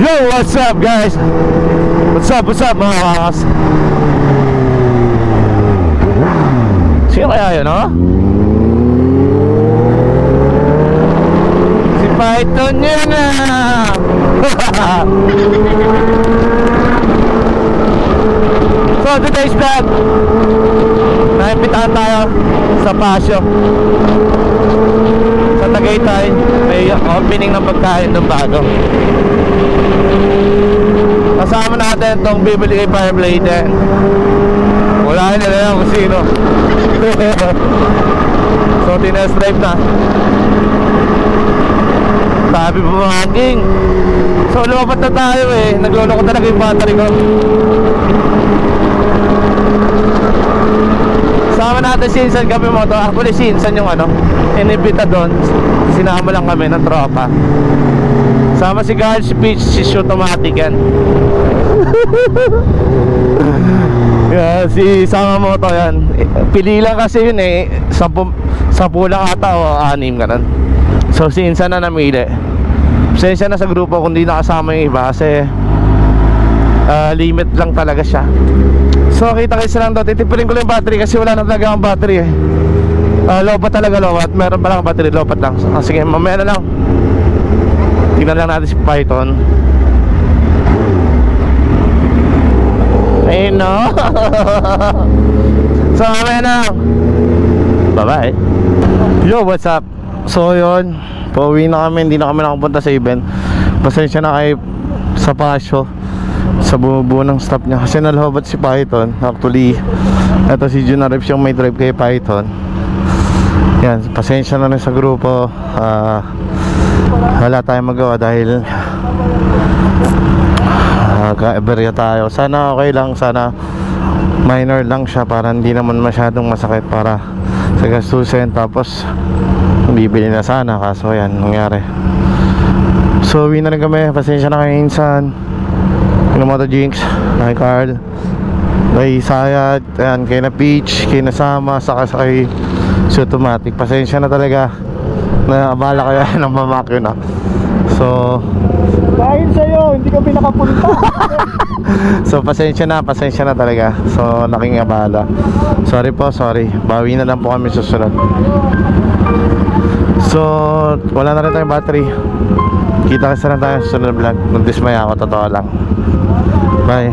Yo, what's up guys? What's up mga kakas? Sino kaya yun, no? Si Python yun na. So today's vlog, naimbitahan tayo sa Pasyo sa Tagaytay. May opening ng pagkain ng bago. Kasama natin itong bibili kay Fireblade. Wala nila lang kung sino. So tinest drive na. Sabi po mga king, so lumapat na tayo eh. Naglolo ko talaga yung battery ko. Sama natin si Insan kami mo to. Actually si Insan yung ano, inibita doon. Sinama lang kami ng tropa. Sama si Carl, si Peach, si Shotomatic yan. Yeah, si Samamoto yan. Pili lang kasi yun eh. 10 lang ata o 6 ganun. So si Insan na namili. Pasensya na sa grupo kung di nakasama yung iba kasi limit lang talaga siya. So kita kayo lang daw. Titipilin ko lang yung battery kasi wala na talaga ang battery eh. Lobat talaga, lobat. Meron pa lang battery, lobat lang. Sige, mamaya na lang. Tingnan lang natin si Python. Ayun no. So mamaya na. Bye bye. Yo, what's up? So yun, pauwi na kami. Hindi na kami nakapunta sa event. Pasensya na kayo sa Pasyo, sa bumubuo ng stop niya kasi nalhobat si Python. Actually ito si Junaref yung may drive kay Python. Yan, pasensya na rin sa grupo. Wala tayong magawa dahil ka-eberya tayo. Sana okay lang, sana minor lang siya para hindi naman masyadong masakit para sa gastusin. Tapos bibili na sana, kaso yan nangyari. So uwi na rin kami. Pasensya na kay Insan, kay Moto Jinx, kay Carl, kay Sayat, ayan, kay na Peach, kay Nasama, saka kay Shotomatic. Pasensya na talaga na abala kaya ng mamakyo na. So dahil sa'yo, hindi kami nakapunta. so pasensya na talaga. So naking abala. Sorry po, sorry. Bawi na lang po kami susunod. So wala na rin tayong battery. Kita kasi na tayo sa susunod vlog. Nagdismaya ako, totoo lang. Bye.